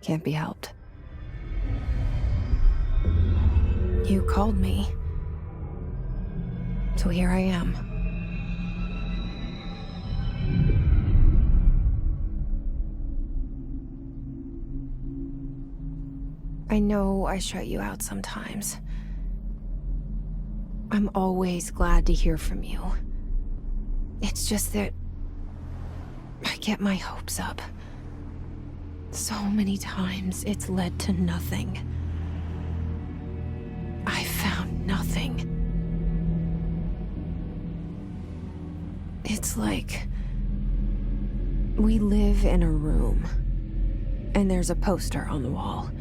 Can't be helped. You called me. So here I am. I know I shut you out sometimes. I'm always glad to hear from you. It's just that I get my hopes up. So many times it's led to nothing. I found nothing. It's like we live in a room, and there's a poster on the wall.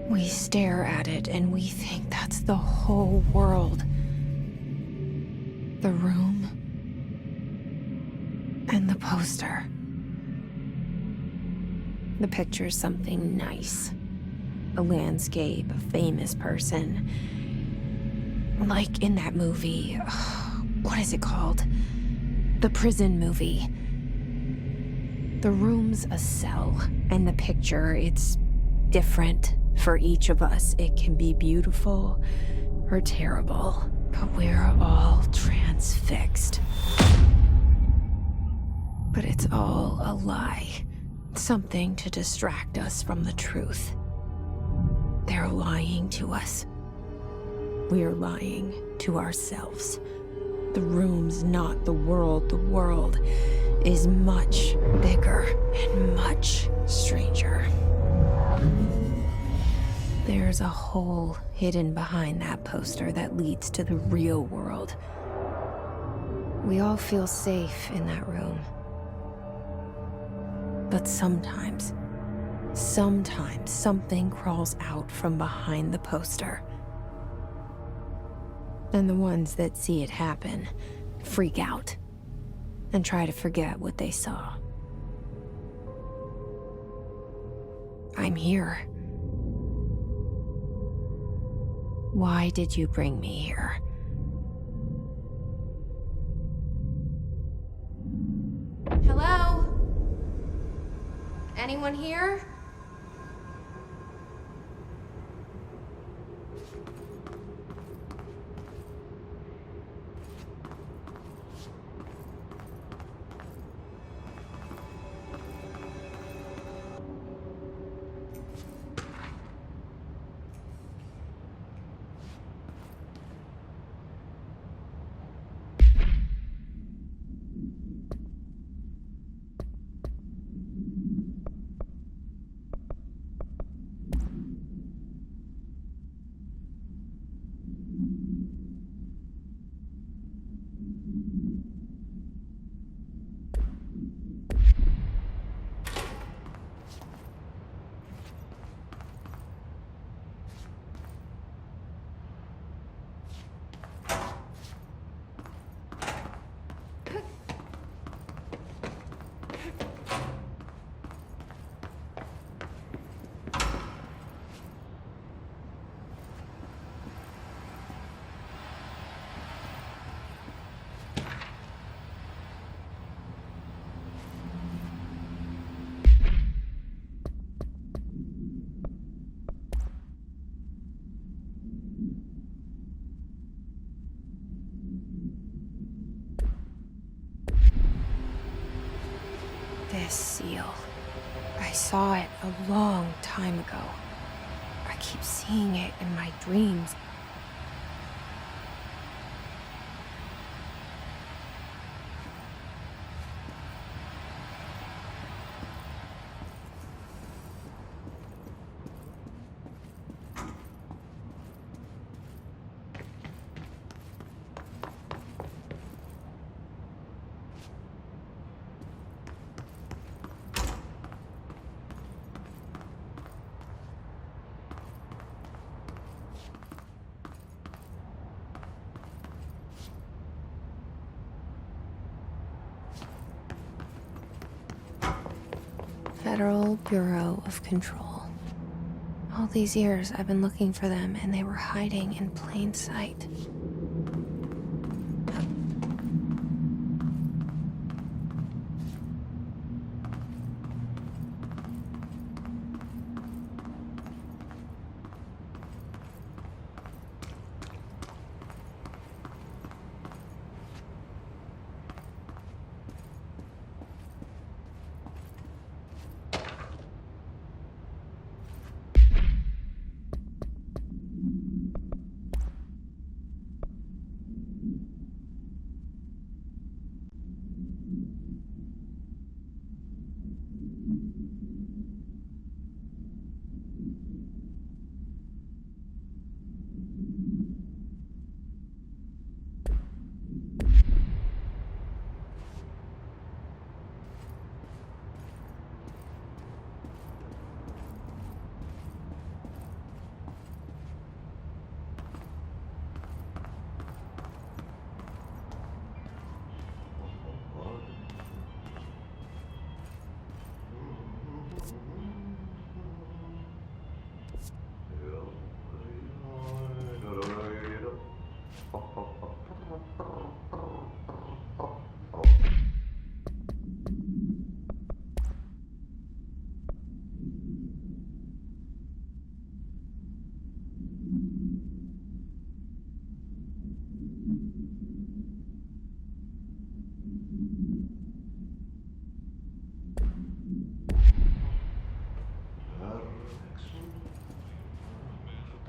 We stare at it and we think that's the whole world. The room and the poster. The picture's something nice. A landscape, a famous person. Like in that movie, what is it called? The prison movie. The room's a cell, and the picture, it's different for each of us. It can be beautiful or terrible, but we're all transfixed. But it's all a lie. Something to distract us from the truth. They're lying to us. We're lying to ourselves. The room's not the world. The world is much bigger and much stranger. There's a hole hidden behind that poster that leads to the real world. We all feel safe in that room. But sometimes something crawls out from behind the poster. And the ones that see it happen freak out and try to forget what they saw. I'm here. Why did you bring me here? Hello? Anyone here? This seal. I saw it a long time ago. I keep seeing it in my dreams. Federal Bureau of Control. All these years I've been looking for them, and they were hiding in plain sight.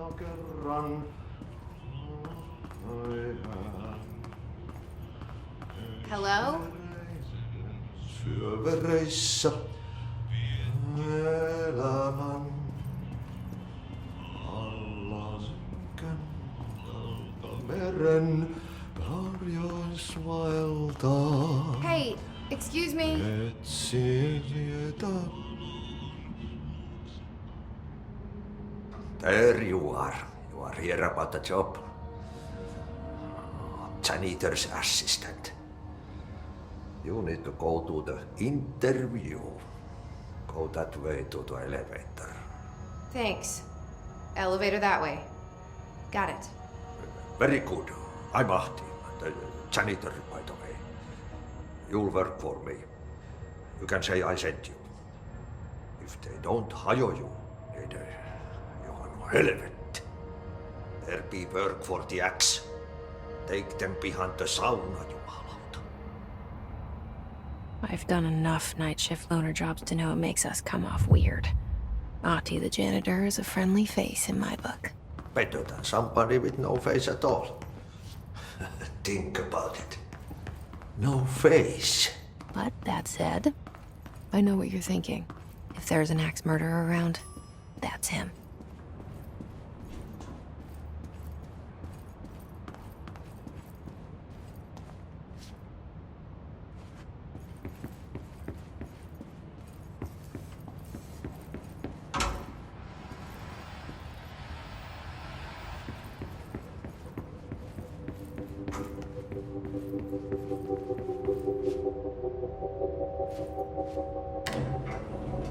kerran. Hello? Syövereissä elämän alla synkän meren harjaisvaeltaa. Hey, excuse me. Etsijätä. There you are. You are here about the job. Janitor's assistant. You need to go to the interview. Go that way to the elevator. Thanks. Elevator that way. Got it. Very good. I'm Ahti, the janitor, by the way. You'll work for me. You can say I sent you. If they don't hire you, then you are no helvet. There be work for the axe. Take them behind the sauna, jumalauta. I've done enough night shift loner jobs to know it makes us come off weird. Ahti the janitor is a friendly face in my book. Better than somebody with no face at all. Think about it. No face. But that said, I know what you're thinking. If there's an axe murderer around, that's him.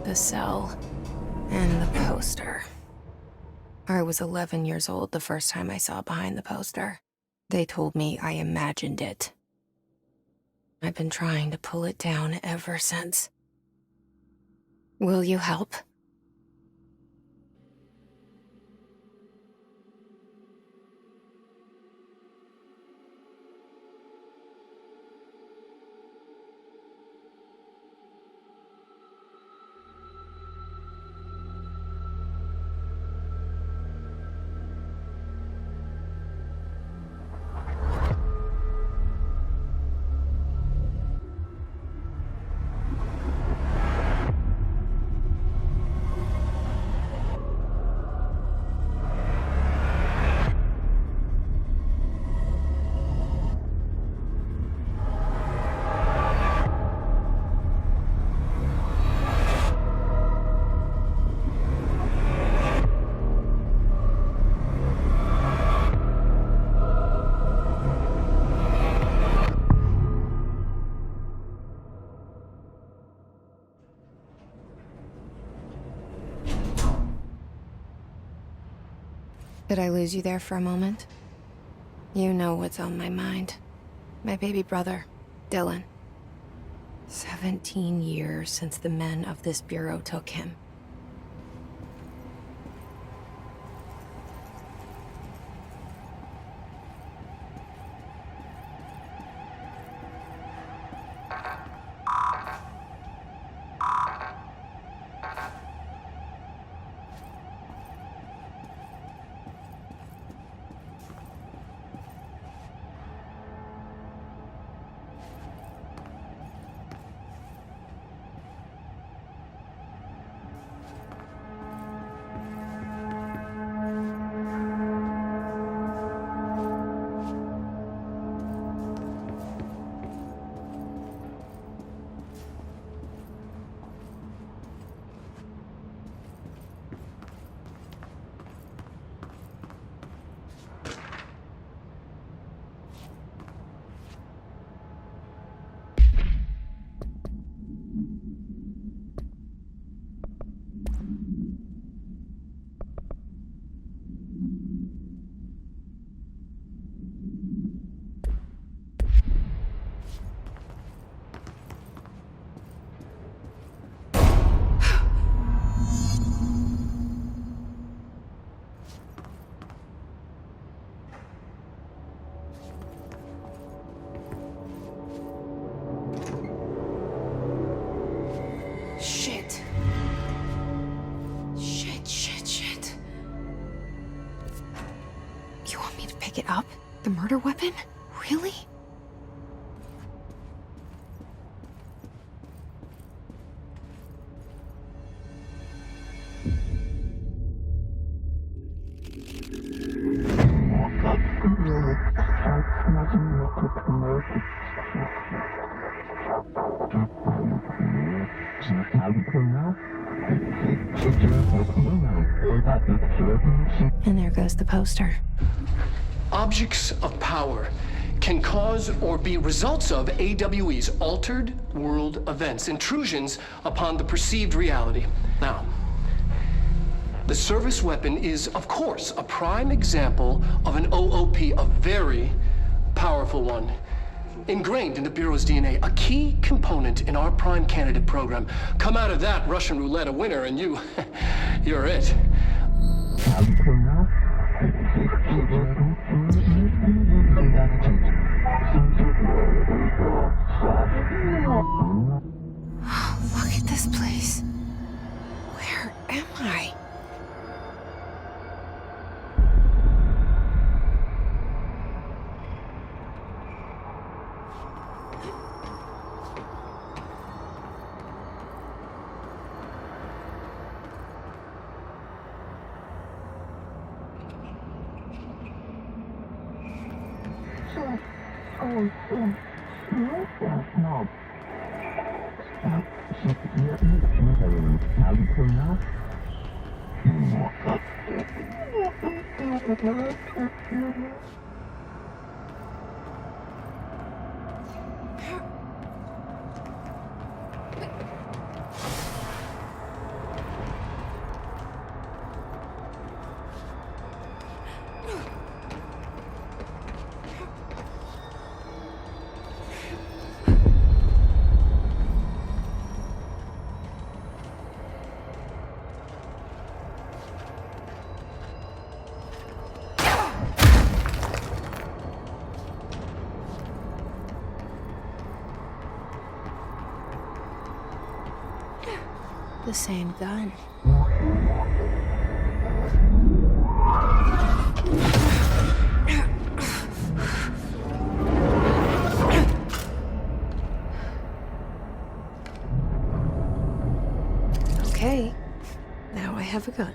The cell and the poster. I was 11 years old the first time I saw behind the poster. They told me I imagined it. I've been trying to pull it down ever since. Will you help? Did I lose you there for a moment? You know what's on my mind. My baby brother, Dylan. 17 years since the men of this bureau took him. pick it up? The murder weapon? Really? And there goes the poster. Objects of power can cause or be results of AWE's altered world events, intrusions upon the perceived reality. Now, the service weapon is, of course, a prime example of an OOP, a very powerful one. Ingrained in the Bureau's DNA, a key component in our prime candidate program. Come out of that Russian roulette a winner and you're it. Look at this place. Where am I? The same gun. Okay, now I have a gun.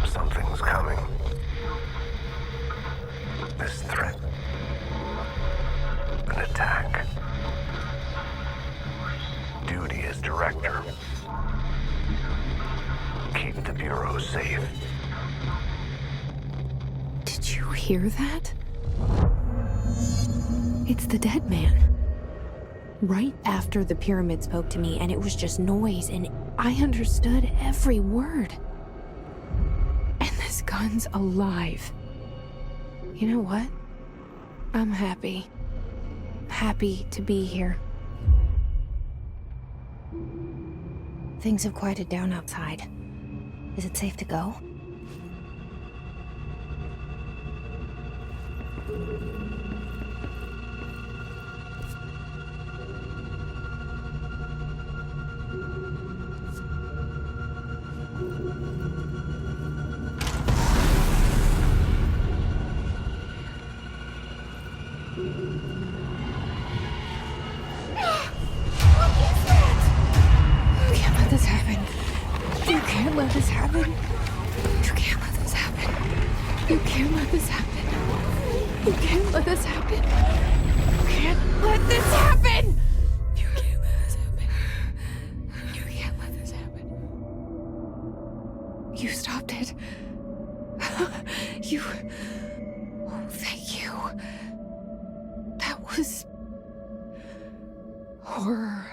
Something's coming. This threat keep the Bureau safe. Did you hear that? It's the dead man. Right after the pyramid spoke to me, and it was just noise, and I understood every word. And this gun's alive. You know what? I'm happy. Happy to be here. Things have quieted down outside. Is it safe to go? You can't let this happen. You can't let this happen. You can't let this happen. You can't let this happen. You can't let this happen. You can't let this happen. You can't let this happen. You stopped it. You... Oh, thank you. That was... horror.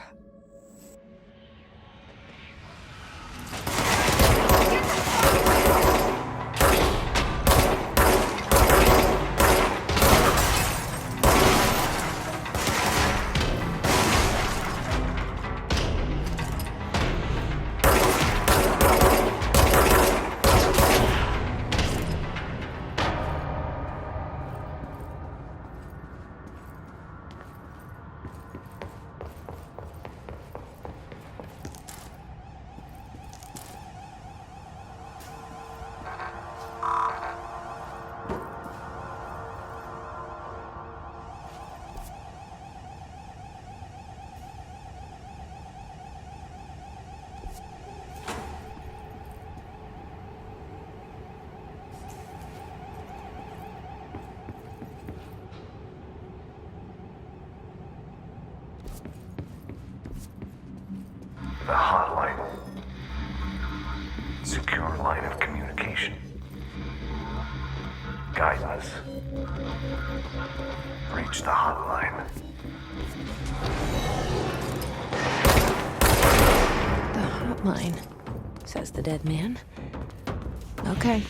The hotline. Secure line of communication. Guidance. Reach the hotline. The hotline, says the dead man. Okay.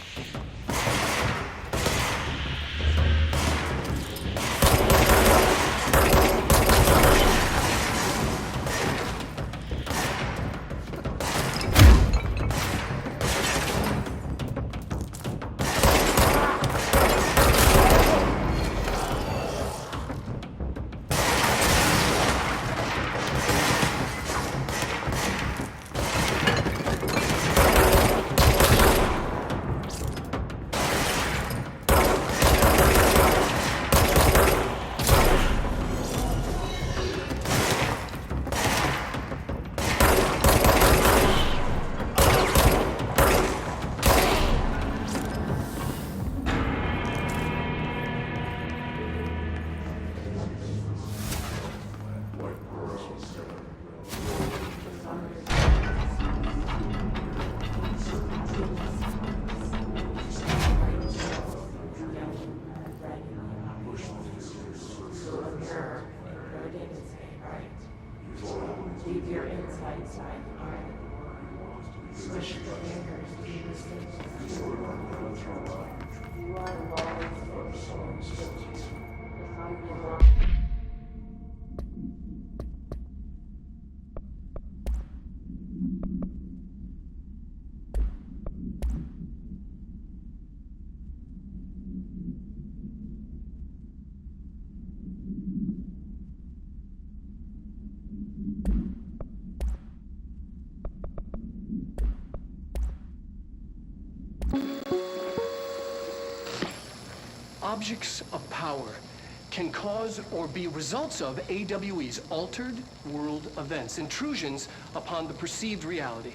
Keep your insides tight. Push your fingers to the distance. You are always Objects of power can cause or be results of AWE's altered world events, intrusions upon the perceived reality.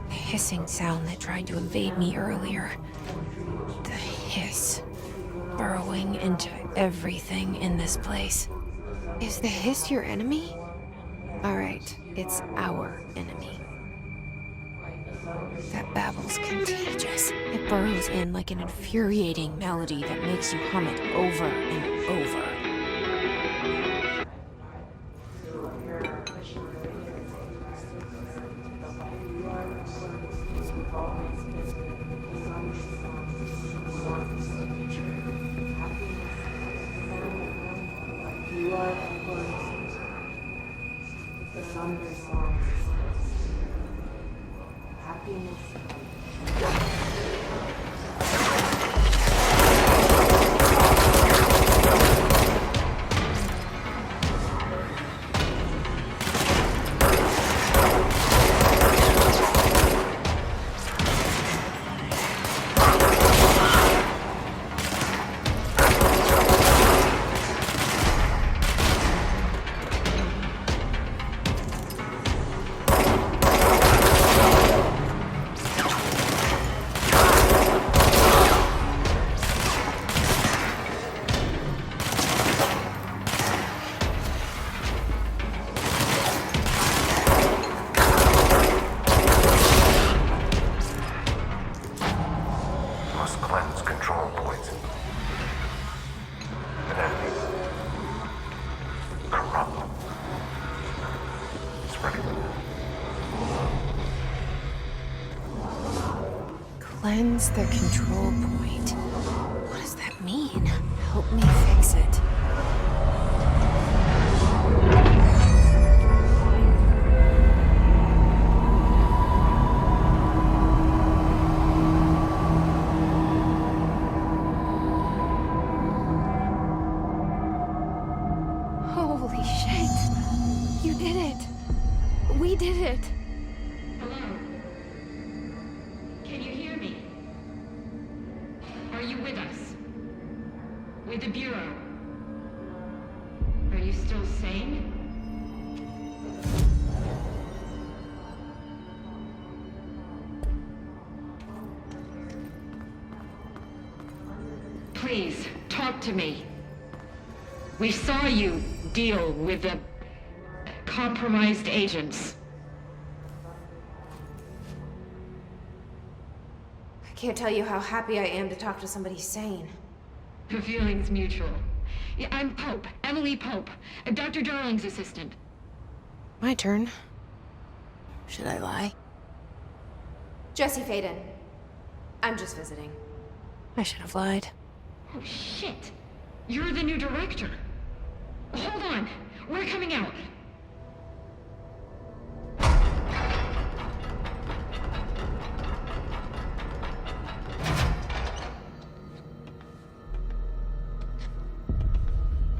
Hissing sound that tried to invade me earlier. The hiss. Burrowing into everything in this place. Is the hiss your enemy? Alright, it's our enemy. That babble's contagious. It burrows in like an infuriating melody that makes you hum it over and over. Must cleanse control points. An enemy. Corrupt. Spreading. Cleanse the control point. What does that mean? Help me fix it. Holy shit! You did it! We did it! Hello? Can you hear me? Are you with us? With the Bureau? Are you still sane? Please, talk to me. We saw you deal with the compromised agents. I can't tell you how happy I am to talk to somebody sane. The feeling's mutual. Yeah, I'm Pope, Emily Pope, Dr. Darling's assistant. My turn. Should I lie? Jesse Faden. I'm just visiting. I should have lied. Oh, shit. You're the new director. Hold on. We're coming out.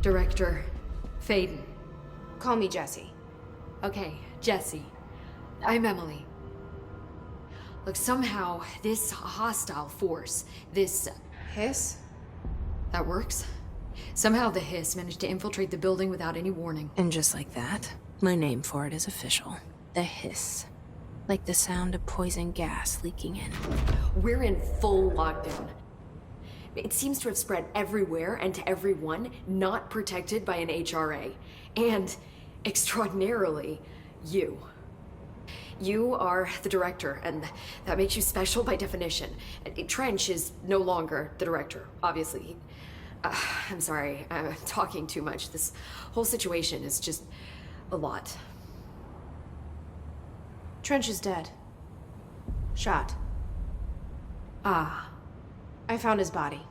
Director Faden. Call me Jesse. Okay, Jesse. I'm Emily. Look, somehow this hostile force, this... Hiss? that works? Somehow the hiss managed to infiltrate the building without any warning. And just like that, my name for it is official. The hiss. Like the sound of poison gas leaking in. We're in full lockdown. It seems to have spread everywhere and to everyone not protected by an HRA. And, extraordinarily, you. You are the director, and that makes you special by definition. Trench is no longer the director, obviously. I'm sorry, I'm talking too much. This whole situation is just a lot. Trench is dead. Shot. Ah, I found his body.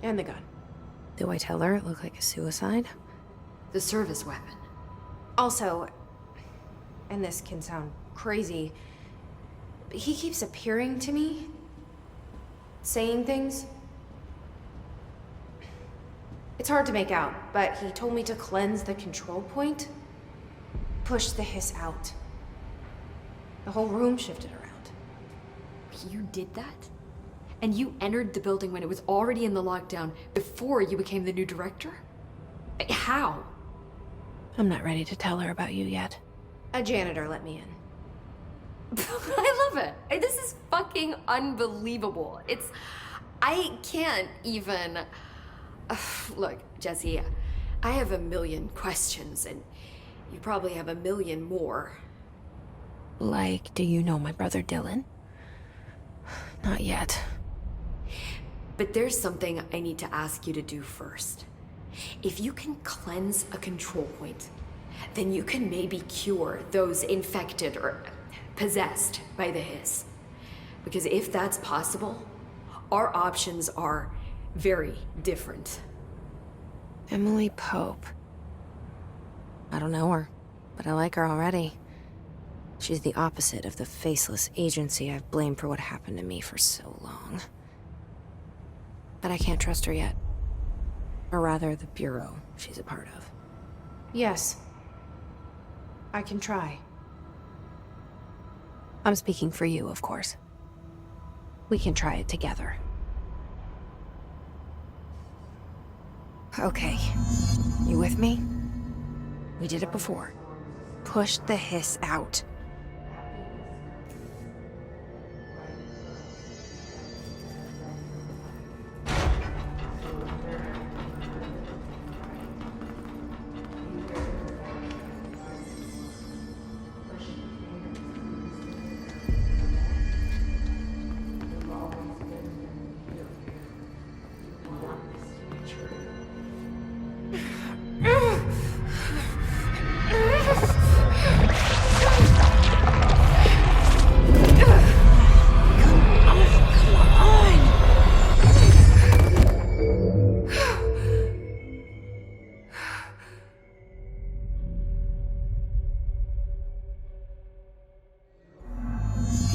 And the gun. Do I tell her it looked like a suicide? the service weapon. Also, and this can sound crazy, but he keeps appearing to me, saying things. It's hard to make out, but he told me to cleanse the control point, push the hiss out. The whole room shifted around. You did that? And you entered the building when it was already in the lockdown before you became the new director? How? I'm not ready to tell her about you yet. A janitor let me in. I love it. This is fucking unbelievable. I can't even... Look, Jesse, I have a million questions, and you probably have a million more. Like, do you know my brother Dylan? Not yet. But there's something I need to ask you to do first. If you can cleanse a control point, then you can maybe cure those infected or possessed by the hiss. Because if that's possible, our options are very different. Emily Pope. I don't know her, but I like her already. She's the opposite of the faceless agency I've blamed for what happened to me for so long. But I can't trust her yet. Or rather, the Bureau she's a part of. Yes. I can try. I'm speaking for you, of course. We can try it together. Okay. You with me? We did it before. Push the hiss out.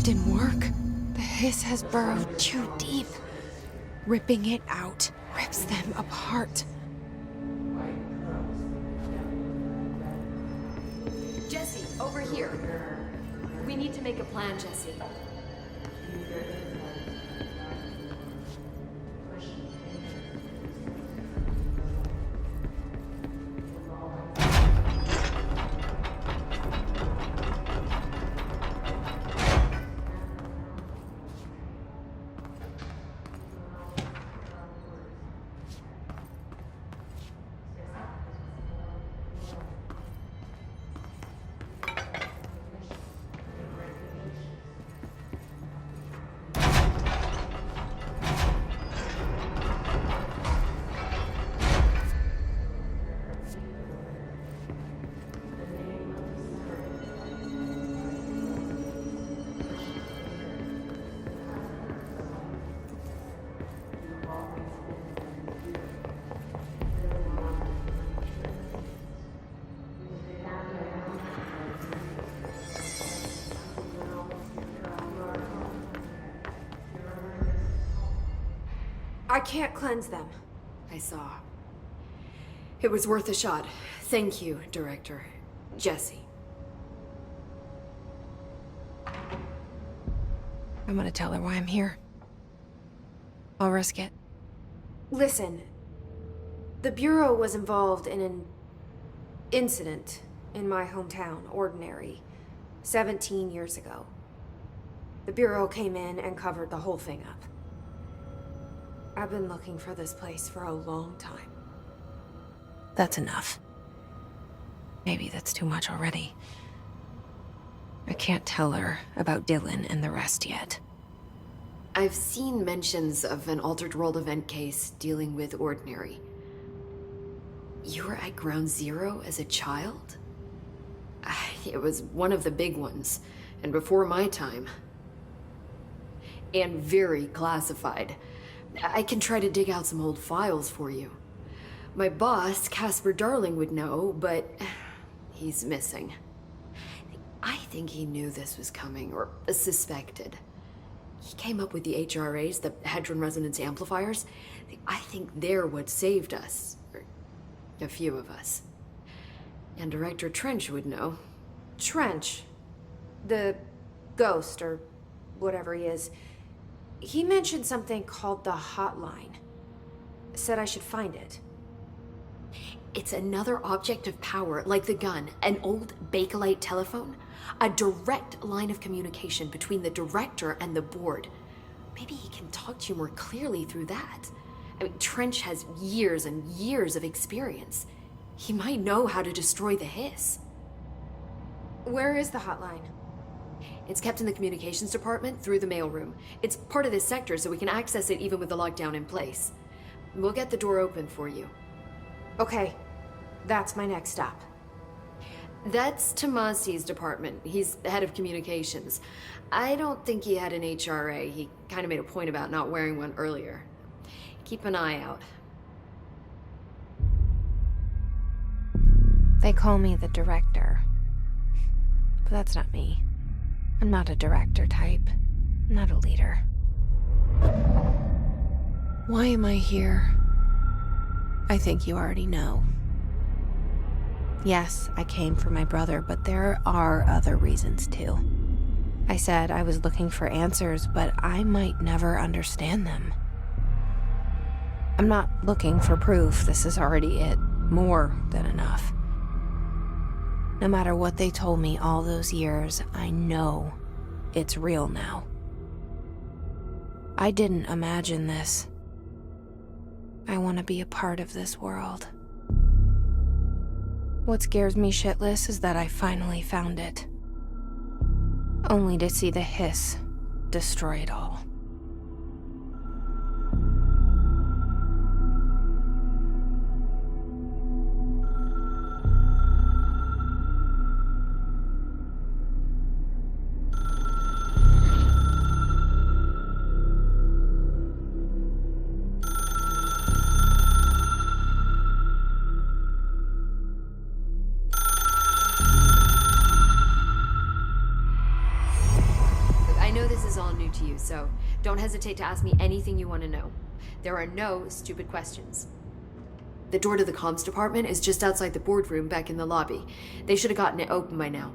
It didn't work. The hiss has burrowed too deep. Ripping it out rips them apart. Jesse, over here. We need to make a plan, Jesse. I can't cleanse them. I saw. It was worth a shot. Thank you, Director. Jesse. I'm gonna tell her why I'm here. I'll risk it. Listen, the Bureau was involved in an incident in my hometown, Ordinary, 17 years ago. The Bureau came in and covered the whole thing up. I've been looking for this place for a long time. That's enough. Maybe that's too much already. I can't tell her about Dylan and the rest yet. I've seen mentions of an Altered World event case dealing with Ordinary. You were at Ground Zero as a child? It was one of the big ones. And before my time. And very classified. I can try to dig out some old files for you. My boss, Casper Darling, would know, but he's missing. I think he knew this was coming, or suspected. He came up with the HRAs, the Hadron Resonance Amplifiers. I think they're what saved us. Or a few of us. And Director Trench would know. Trench. The ghost, or whatever he is. He mentioned something called the hotline. Said I should find it. It's another object of power, like the gun, an old Bakelite telephone. A direct line of communication between the director and the board. Maybe he can talk to you more clearly through that. I mean, Trench has years and years of experience. He might know how to destroy the hiss. Where is the hotline? It's kept in the communications department through the mailroom. It's part of this sector, so we can access it even with the lockdown in place. We'll get the door open for you. Okay, that's my next stop. That's Tomasi's department. He's the head of communications. I don't think he had an HRA. He kind of made a point about not wearing one earlier. Keep an eye out. They call me the director. But that's not me. I'm not a director type. I'm not a leader. Why am I here? I think you already know. Yes, I came for my brother, but there are other reasons too. I said I was looking for answers, but I might never understand them. I'm not looking for proof. This is already it. More than enough. No matter what they told me all those years, I know it's real now. I didn't imagine this. I want to be a part of this world. What scares me shitless is that I finally found it. Only to see the hiss destroy it all. To you, so don't hesitate to ask me anything you want to know. There are no stupid questions. The door to the comms department is just outside the boardroom back in the lobby. They should have gotten it open by now.